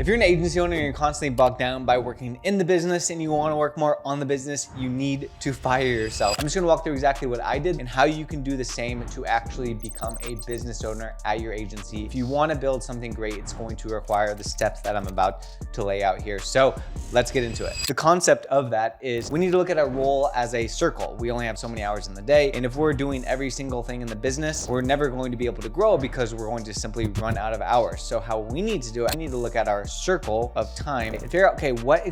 If you're an agency owner and you're constantly bogged down by working in the business and you want to work more on the business, you need to fire yourself. I'm just gonna walk through exactly what I did and how you can do the same to actually become a business owner at your agency. If you want to build something great, it's going to require the steps that I'm about to lay out here. So let's get into it. The concept of that is we need to look at our role as a circle. We only have so many hours in the day. And if we're doing every single thing in the business, we're never going to be able to grow because we're going to simply run out of hours. So how we need to do it, we need to look at our circle of time and figure out, okay, what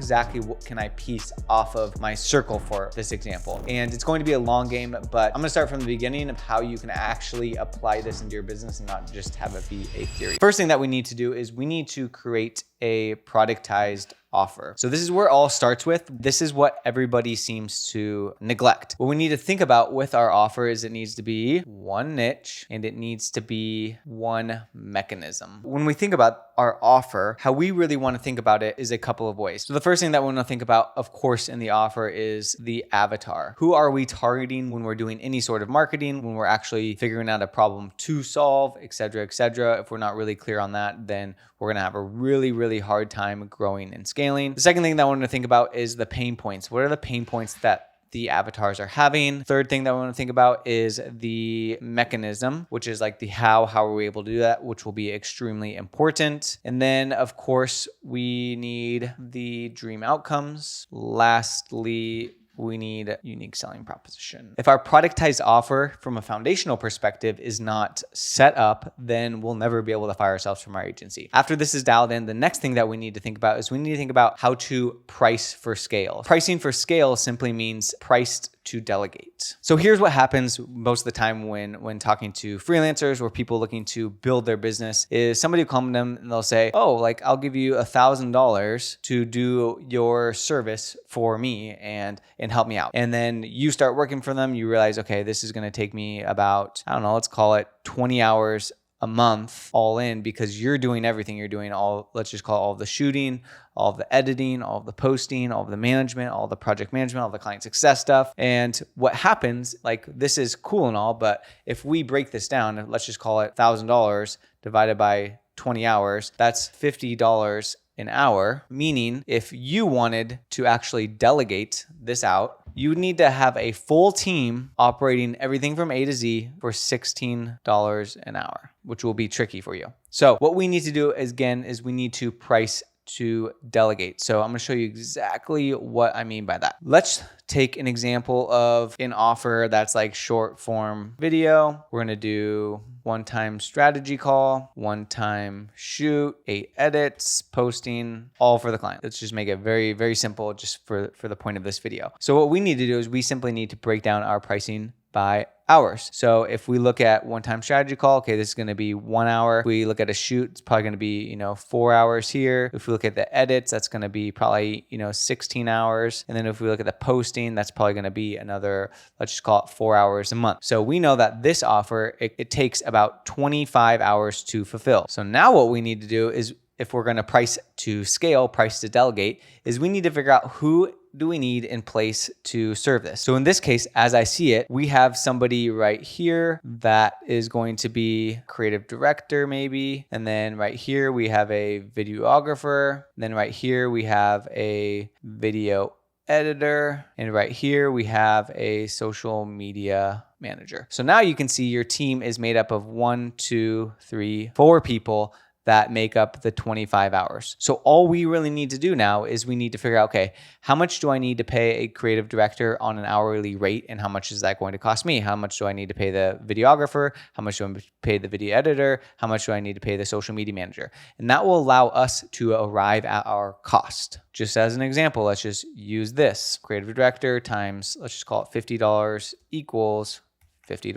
can I piece off of my circle for this example? And it's going to be a long game, but I'm gonna start from the beginning of how you can actually apply this into your business and not just have it be a theory. First thing that we need to do is we need to create a productized offer. So this is where it all starts with. This is what everybody seems to neglect. What we need to think about with our offer is it needs to be one niche and it needs to be one mechanism. When we think about our offer, how we really want to think about it is a couple of ways. So the first thing that we want to think about, of course, in the offer is the avatar. Who are we targeting when we're doing any sort of marketing, when we're actually figuring out a problem to solve, et cetera, et cetera. If we're not really clear on that, then we're going to have a really hard time growing and scaling. The second thing that I want to think about is the pain points. What are the pain points that the avatars are having? Third thing that we want to think about is the mechanism, which is like the how are we able to do that, which will be extremely important. And then of course, we need the dream outcomes. Lastly, we need a unique selling proposition. If our productized offer from a foundational perspective is not set up, then we'll never be able to fire ourselves from our agency. After this is dialed in, the next thing that we need to think about is we need to think about how to price for scale. Pricing for scale simply means priced to delegate. So here's what happens most of the time when talking to freelancers or people looking to build their business is somebody will come to them and they'll say, oh, like I'll give you $1,000 to do your service for me and help me out. And then you start working for them, you realize, okay, this is going to take me about, I don't know, let's call it 20 hours a month all in because you're doing everything. You're doing all, let's just call it all of the shooting, all of the editing, all of the posting, all of the management, all the project management, all the client success stuff. And what happens, like this is cool and all, but if we break this down, let's just call it $1,000 divided by 20 hours, that's $50 an hour, meaning if you wanted to actually delegate this out, you would need to have a full team operating everything from A to Z for $16 an hour, which will be tricky for you. So what we need to do is, again, is we need to price to delegate. So I'm going to show you exactly what I mean by that. Let's take an example of an offer that's like short form video. We're going to do one-time strategy call, one-time shoot, 8 edits, posting, all for the client. Let's just make it very simple just for the point of this video. So what we need to do is we simply need to break down our pricing by hours. So if we look at one-time strategy call, okay, this is going to be 1 hour. If we look at a shoot, it's probably going to be, 4 hours here. If we look at the edits, that's going to be probably, 16 hours. And then if we look at the posting, that's probably going to be another, let's just call it 4 hours a month. So we know that this offer, it takes about 25 hours to fulfill. So now what we need to do is, if we're going to price to scale, price to delegate, is we need to figure out who do we need in place to serve this. So in this case, as I see it, we have somebody right here that is going to be creative director maybe. And then right here, we have a videographer. Then right here, we have a video editor. And right here, we have a social media manager. So now you can see your team is made up of 1, 2, 3, 4 people that make up the 25 hours. So all we really need to do now is we need to figure out, okay, how much do I need to pay a creative director on an hourly rate and how much is that going to cost me? How much do I need to pay the videographer? How much do I pay the video editor? How much do I need to pay the social media manager? And that will allow us to arrive at our cost. Just as an example, let's just use this. Creative director times, let's just call it $50 equals $50.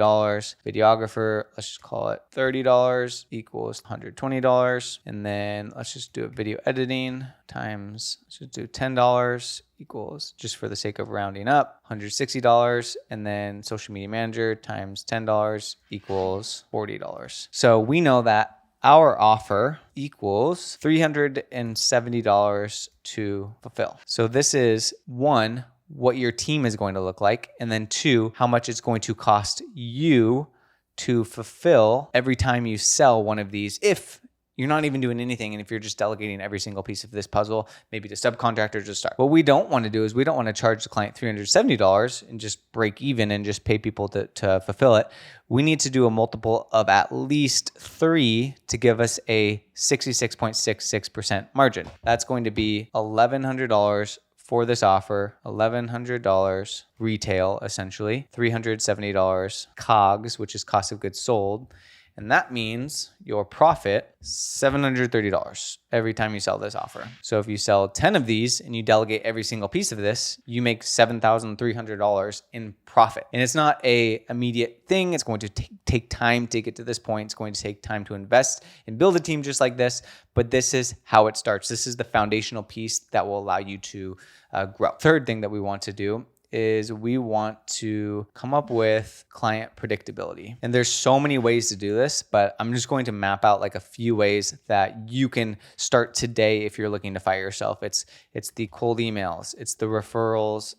Videographer, let's just call it $30 equals $120. And then let's just do a video editing times, let's just do $10 equals, just for the sake of rounding up, $160. And then social media manager times $10 equals $40. So we know that our offer equals $370 to fulfill. So this is one, what your team is going to look like, and then 2, how much it's going to cost you to fulfill every time you sell one of these, if you're not even doing anything. And if you're just delegating every single piece of this puzzle, maybe to subcontractors to start. What we don't want to do is we don't want to charge the client $370 and just break even and just pay people to fulfill it. We need to do a multiple of at least 3 to give us a 66.66% margin. That's going to be $1,100 for this offer, $1,100 retail, essentially, $370 COGS, which is cost of goods sold. And that means your profit, $730 every time you sell this offer. So if you sell 10 of these and you delegate every single piece of this, you make $7,300 in profit. And it's not a immediate thing. It's going to take time to get to this point. It's going to take time to invest and build a team just like this. But this is how it starts. This is the foundational piece that will allow you to grow. Third thing that we want to do is we want to come up with client predictability. And there's so many ways to do this, but I'm just going to map out like a few ways that you can start today if you're looking to fire yourself. It's the cold emails, it's the referrals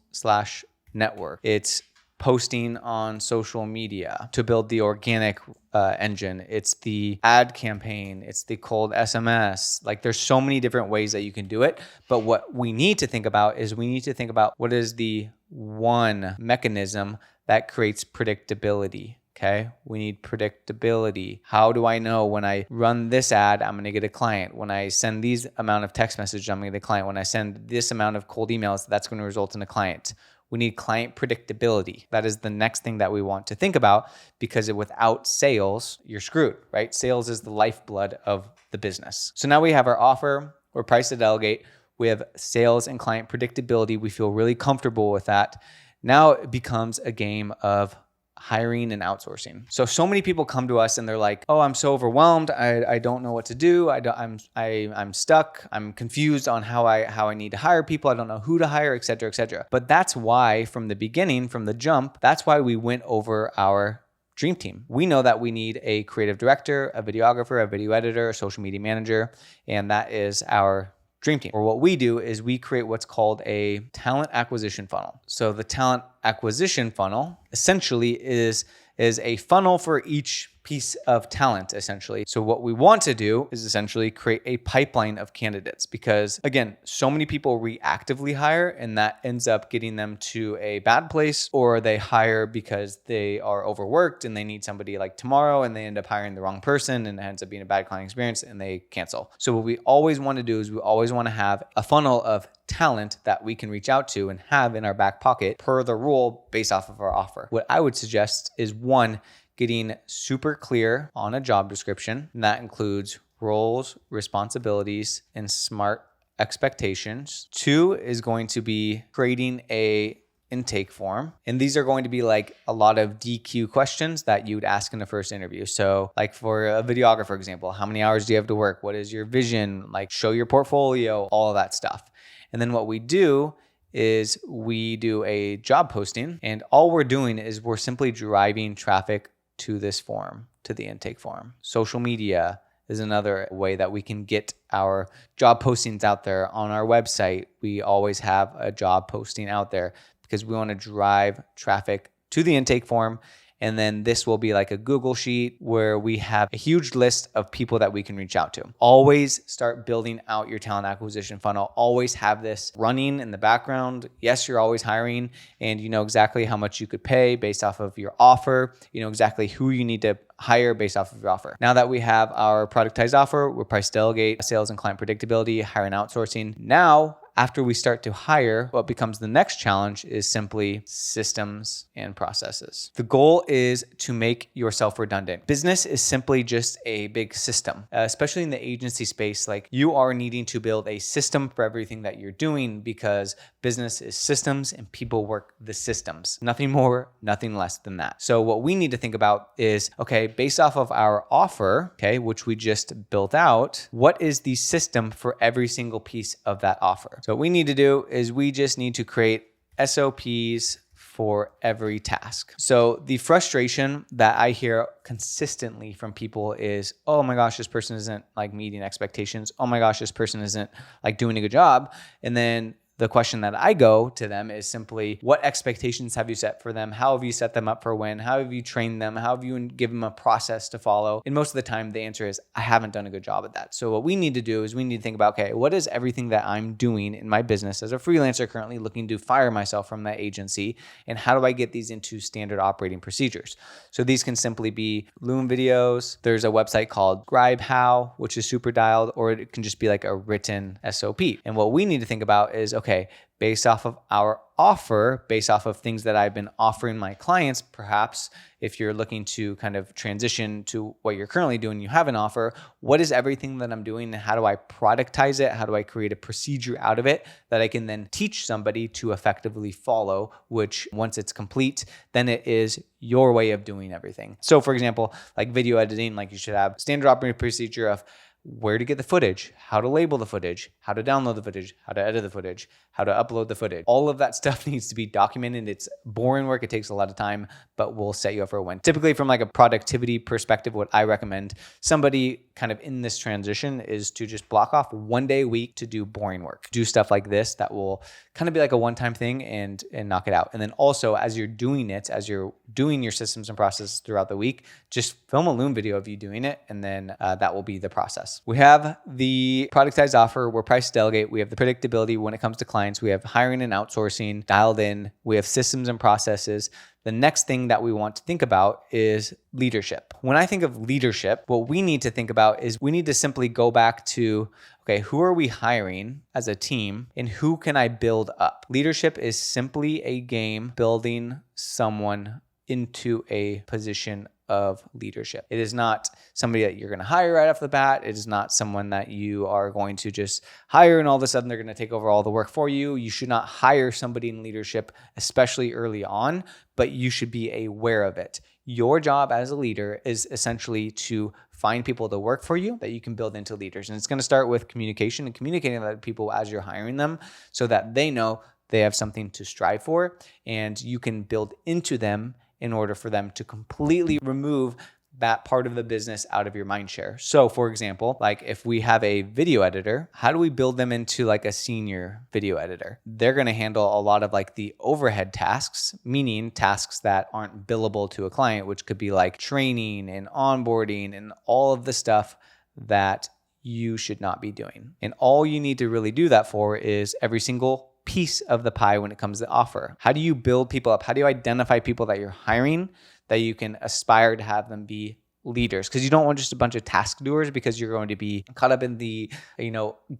/ network, it's posting on social media to build the organic engine. It's the ad campaign. It's the cold SMS. Like there's so many different ways that you can do it. But what we need to think about is we need to think about what is the one mechanism that creates predictability. Okay, we need predictability. How do I know when I run this ad, I'm going to get a client? When I send these amount of text messages, I'm going to get a client. When I send this amount of cold emails, that's going to result in a client. We need client predictability. That is the next thing that we want to think about, because without sales, you're screwed, right? Sales is the lifeblood of the business. So now we have our offer, we're priced to delegate, we have sales and client predictability. We feel really comfortable with that. Now it becomes a game of hiring and outsourcing. So many people come to us and they're like, "Oh, I'm so overwhelmed. I don't know what to do. I'm stuck. I'm confused on how I need to hire people. I don't know who to hire, et cetera, et cetera." But that's why from the beginning, from the jump, that's why we went over our dream team. We know that we need a creative director, a videographer, a video editor, a social media manager, and that is our dream team. Or what we do is we create what's called a talent acquisition funnel. So the talent acquisition funnel essentially is a funnel for each piece of talent, essentially. So what we want to do is essentially create a pipeline of candidates, because again, so many people reactively hire and that ends up getting them to a bad place, or they hire because they are overworked and they need somebody like tomorrow and they end up hiring the wrong person and it ends up being a bad client experience and they cancel. So what we always want to do is we always want to have a funnel of talent that we can reach out to and have in our back pocket per the rule based off of our offer. What I would suggest is, one, getting super clear on a job description. And that includes roles, responsibilities, and smart expectations. 2 is going to be creating a intake form. And these are going to be like a lot of DQ questions that you would ask in the first interview. So like for a videographer example, how many hours do you have to work? What is your vision? Like show your portfolio, all of that stuff. And then what we do is we do a job posting, and all we're doing is we're simply driving traffic to this form, to the intake form. Social media is another way that we can get our job postings out there. On our website, we always have a job posting out there because we want to drive traffic to the intake form. And then this will be like a Google sheet where we have a huge list of people that we can reach out to. Always start building out your talent acquisition funnel. Always have this running in the background. Yes, you're always hiring and you know exactly how much you could pay based off of your offer. You know exactly who you need to hire based off of your offer. Now that we have our productized offer, we're priced delegate, sales and client predictability, hiring outsourcing. Now, after we start to hire, what becomes the next challenge is simply systems and processes. The goal is to make yourself redundant. Business is simply just a big system, especially in the agency space. Like you are needing to build a system for everything that you're doing, because business is systems and people work the systems. Nothing more, nothing less than that. So what we need to think about is, okay, based off of our offer, okay, which we just built out, what is the system for every single piece of that offer? So what we need to do is we just need to create SOPs for every task. So the frustration that I hear consistently from people is, oh my gosh, this person isn't like meeting expectations. Oh my gosh, this person isn't like doing a good job. And then The question that I go to them is simply, what expectations have you set for them? How have you set them up for when? How have you trained them? How have you given them a process to follow? And most of the time, the answer is, I haven't done a good job at that. So what we need to do is we need to think about, okay, what is everything that I'm doing in my business as a freelancer currently looking to fire myself from that agency? And how do I get these into standard operating procedures? So these can simply be Loom videos. There's a website called Scribe How, which is super dialed, or it can just be like a written SOP. And what we need to think about is, okay, based off of our offer, based off of things that I've been offering my clients, perhaps if you're looking to kind of transition to what you're currently doing, you have an offer, what is everything that I'm doing and how do I productize it? How do I create a procedure out of it that I can then teach somebody to effectively follow, which once it's complete, then it is your way of doing everything. So for example, like video editing, like you should have standard operating procedure of where to get the footage, how to label the footage, how to download the footage, how to edit the footage, how to upload the footage. All of that stuff needs to be documented. It's boring work. It takes a lot of time, but will set you up for a win. Typically from like a productivity perspective, what I recommend somebody kind of in this transition is to just block off 1 day a week to do boring work. Do stuff like this that will kind of be like a one-time thing and knock it out. And then also as you're doing it, as you're doing your systems and processes throughout the week, just film a Loom video of you doing it. And then that will be the process. We have the productized offer. We're priced to delegate. We have the predictability when it comes to clients. We have hiring and outsourcing dialed in. We have systems and processes. The next thing that we want to think about is leadership. When I think of leadership, what we need to think about is we need to simply go back to, okay, who are we hiring as a team and who can I build up? Leadership is simply a game building someone into a position of leadership. It is not somebody that you're going to hire right off the bat. It is not someone that you are going to just hire and all of a sudden they're going to take over all the work for you. You should not hire somebody in leadership, especially early on, but you should be aware of it. Your job as a leader is essentially to find people to work for you that you can build into leaders. And it's going to start with communication and communicating that to people as you're hiring them so that they know they have something to strive for and you can build into them in order for them to completely remove that part of the business out of your mind share. So for example, like if we have a video editor, how do we build them into like a senior video editor? They're going to handle a lot of like the overhead tasks, meaning tasks that aren't billable to a client, which could be like training and onboarding and all of the stuff that you should not be doing. And all you need to really do that for is every single piece of the pie when it comes to offer. How do you build people up? How do you identify people that you're hiring that you can aspire to have them be leaders? Because you don't want just a bunch of task doers because you're going to be caught up in the,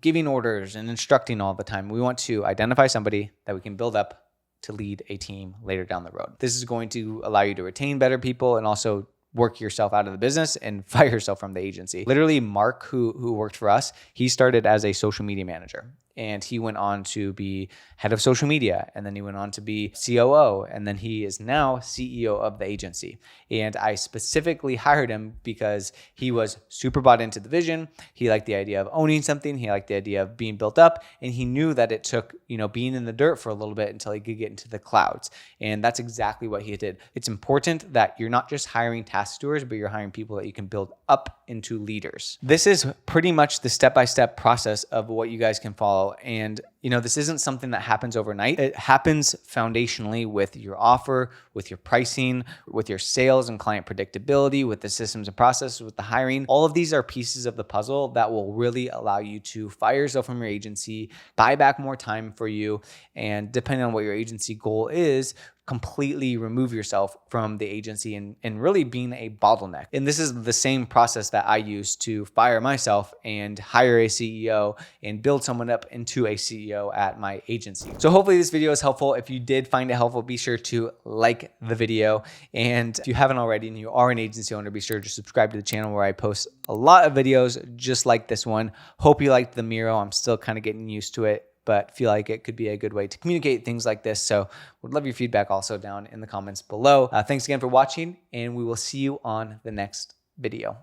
giving orders and instructing all the time. We want to identify somebody that we can build up to lead a team later down the road. This is going to allow you to retain better people and also work yourself out of the business and fire yourself from the agency. Literally, Mark, who worked for us, he started as a social media manager. And he went on to be head of social media. And then he went on to be COO. And then he is now CEO of the agency. And I specifically hired him because he was super bought into the vision. He liked the idea of owning something. He liked the idea of being built up. And he knew that it took, being in the dirt for a little bit until he could get into the clouds. And that's exactly what he did. It's important that you're not just hiring task doers, but you're hiring people that you can build up into leaders. This is pretty much the step-by-step process of what you guys can follow. And, this isn't something that happens overnight. It happens foundationally with your offer, with your pricing, with your sales and client predictability, with the systems and processes, with the hiring. All of these are pieces of the puzzle that will really allow you to fire yourself from your agency, buy back more time for you, and depending on what your agency goal is, completely remove yourself from the agency and really being a bottleneck. And this is the same process that I use to fire myself and hire a CEO and build someone up into a CEO at my agency. So hopefully this video is helpful. If you did find it helpful, be sure to like the video. And if you haven't already and you are an agency owner, be sure to subscribe to the channel where I post a lot of videos just like this one. Hope you liked the Miro. I'm still kind of getting used to it, but feel like it could be a good way to communicate things like this. So would love your feedback also down in the comments below. Thanks again for watching, and we will see you on the next video.